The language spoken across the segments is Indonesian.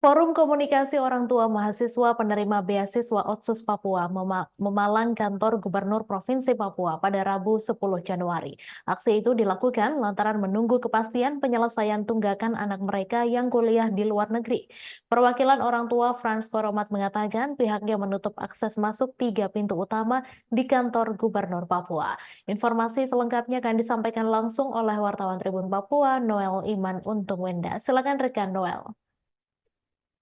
Forum Komunikasi Orang Tua Mahasiswa Penerima Beasiswa Otsus Papua memalang kantor Gubernur Provinsi Papua pada Rabu 10 Januari. Aksi itu dilakukan lantaran menunggu kepastian penyelesaian tunggakan anak mereka yang kuliah di luar negeri. Perwakilan orang tua Frans Koromat mengatakan pihaknya menutup akses masuk 3 pintu utama di kantor Gubernur Papua. Informasi selengkapnya akan disampaikan langsung oleh wartawan Tribun Papua, Noel Iman Untung Wenda. Silakan rekan Noel.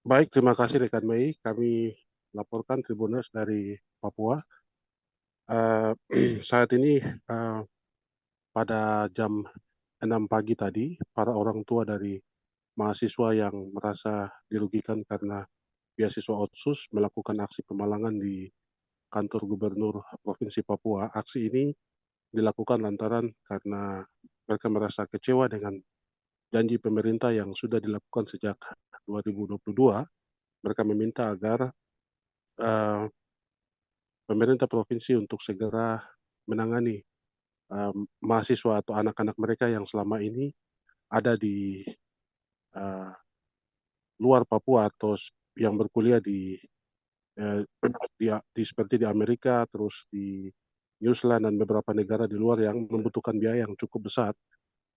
Baik, terima kasih rekan Mei. Kami laporkan Tribuners dari Papua. Saat ini pada jam 6 pagi tadi, para orang tua dari mahasiswa yang merasa dirugikan karena beasiswa Otsus melakukan aksi pemalangan di kantor Gubernur Provinsi Papua. Aksi ini dilakukan lantaran karena mereka merasa kecewa dengan janji pemerintah yang sudah dilakukan sejak 2022. Mereka meminta agar eh, pemerintah provinsi untuk segera menangani mahasiswa atau anak-anak mereka yang selama ini ada di uh, luar Papua atau yang berkuliah uh, seperti di Amerika, terus di New Zealand dan beberapa negara di luar yang membutuhkan biaya yang cukup besar,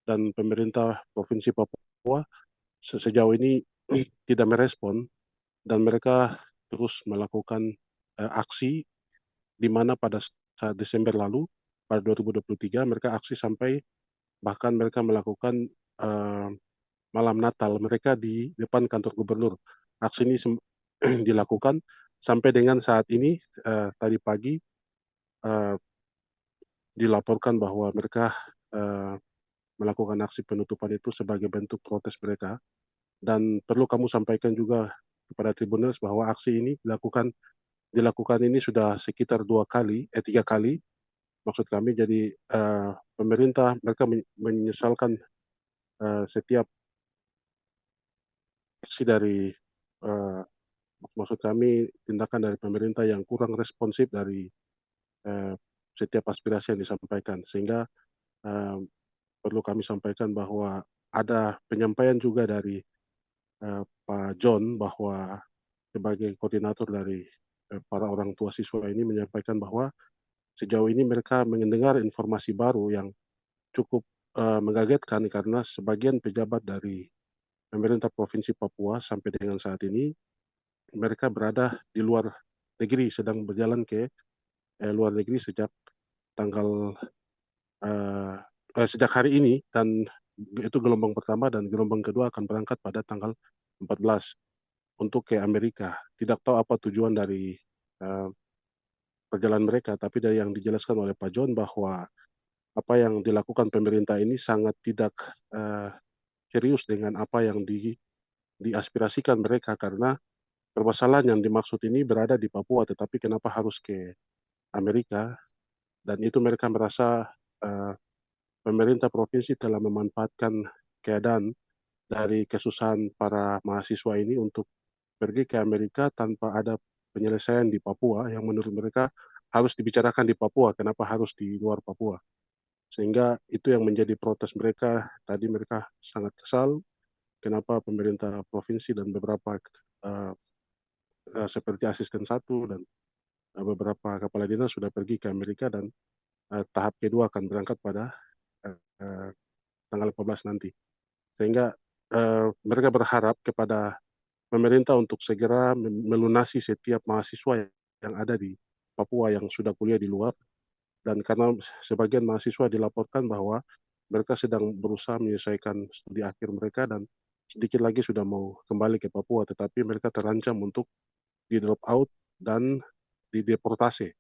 dan pemerintah provinsi Papua sejauh ini tidak merespon, dan mereka terus melakukan aksi, di mana pada saat Desember lalu, pada 2023, mereka aksi sampai bahkan mereka melakukan uh, malam Natal mereka di depan kantor gubernur. Aksi ini dilakukan sampai dengan saat ini, tadi pagi uh, dilaporkan bahwa mereka uh, melakukan aksi penutupan itu sebagai bentuk protes mereka. Dan perlu kamu sampaikan juga kepada Tribuners bahwa aksi ini dilakukan ini sudah sekitar 3 kali, maksud kami. Jadi pemerintah mereka menyesalkan setiap aksi dari uh, maksud kami tindakan dari pemerintah yang kurang responsif dari uh, setiap aspirasi yang disampaikan, sehingga uh, perlu kami sampaikan bahwa ada penyampaian juga dari Pak John bahwa sebagai koordinator dari para orang tua siswa ini menyampaikan bahwa sejauh ini mereka mendengar informasi baru yang cukup mengagetkan, karena sebagian pejabat dari pemerintah Provinsi Papua sampai dengan saat ini mereka berada di luar negeri, sedang berjalan ke luar negeri tanggal uh, sejak hari ini, dan itu gelombang pertama, dan gelombang kedua akan berangkat pada tanggal 14 untuk ke Amerika. Tidak tahu apa tujuan dari uh, perjalanan mereka, tapi dari yang dijelaskan oleh Pak John bahwa apa yang dilakukan pemerintah ini sangat tidak uh, serius dengan apa yang diaspirasikan mereka, karena permasalahan yang dimaksud ini berada di Papua, tetapi kenapa harus ke Amerika? Dan itu mereka merasa uh, pemerintah provinsi telah memanfaatkan keadaan dari kesusahan para mahasiswa ini untuk pergi ke Amerika tanpa ada penyelesaian di Papua yang menurut mereka harus dibicarakan di Papua. Kenapa harus di luar Papua? Sehingga itu yang menjadi protes mereka. Tadi mereka sangat kesal kenapa pemerintah provinsi dan beberapa seperti asisten satu dan beberapa kepala dinas sudah pergi ke Amerika, dan tahap kedua akan berangkat pada uh, tanggal 14 nanti. Sehingga mereka berharap kepada pemerintah untuk segera melunasi setiap mahasiswa yang ada di Papua yang sudah kuliah di luar. Dan karena sebagian mahasiswa dilaporkan bahwa mereka sedang berusaha menyelesaikan studi akhir mereka dan sedikit lagi sudah mau kembali ke Papua, tetapi mereka terancam untuk di drop out dan dideportasi.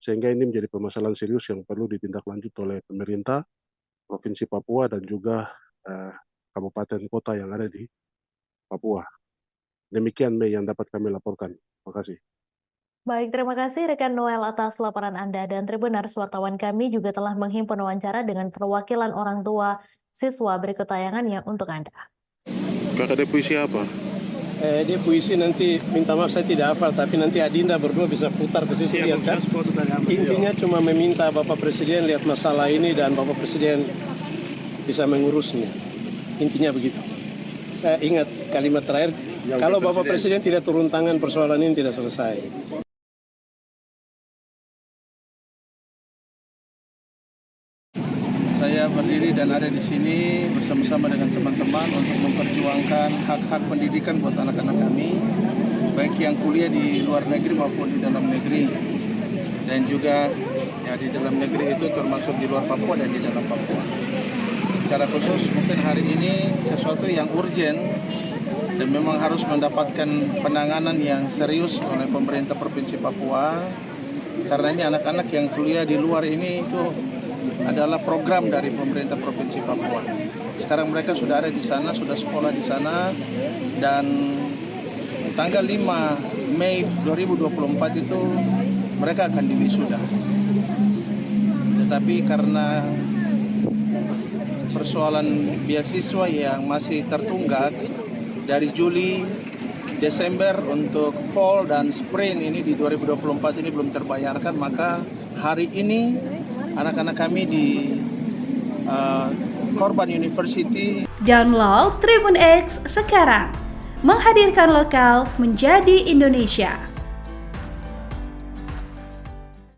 Sehingga ini menjadi permasalahan serius yang perlu ditindaklanjut oleh pemerintah Provinsi Papua dan juga kabupaten kota yang ada di Papua. Demikian Mei yang dapat kami laporkan. Terima kasih. Baik, terima kasih rekan Noel atas laporan Anda, dan Tribuners wartawan kami juga telah menghimpun wawancara dengan perwakilan orang tua siswa. Berikut tayangannya untuk Anda. Kakak ada puisi apa? Dia puisi nanti, minta maaf saya tidak hafal, tapi nanti Adinda berdua bisa putar ke situ lihat kan. Intinya cuma meminta Bapak Presiden lihat masalah ini dan Bapak Presiden bisa mengurusnya. Intinya begitu. Saya ingat kalimat terakhir Kalau Bapak Presiden tidak turun tangan, persoalan ini tidak selesai. Saya berdiri dan ada di sini bersama-sama dengan teman-teman untuk memperjuangkan hak-hak pendidikan buat anak-anak kami, baik yang kuliah di luar negeri maupun di dalam negeri. Dan juga ya di dalam negeri itu termasuk di luar Papua dan di dalam Papua. Secara khusus mungkin hari ini sesuatu yang urgent dan memang harus mendapatkan penanganan yang serius oleh pemerintah Provinsi Papua. Karena ini anak-anak yang kuliah di luar ini itu adalah program dari pemerintah Provinsi Papua. Sekarang mereka sudah ada di sana, sudah sekolah di sana, dan tanggal 5 Mei 2024 itu mereka akan diwisuda. Tetapi karena persoalan beasiswa yang masih tertunggak dari Juli, Desember untuk fall dan spring ini di 2024 ini belum terbayarkan, maka hari ini anak-anak kami di Korban University. Download Tribun X sekarang, menghadirkan lokal menjadi Indonesia.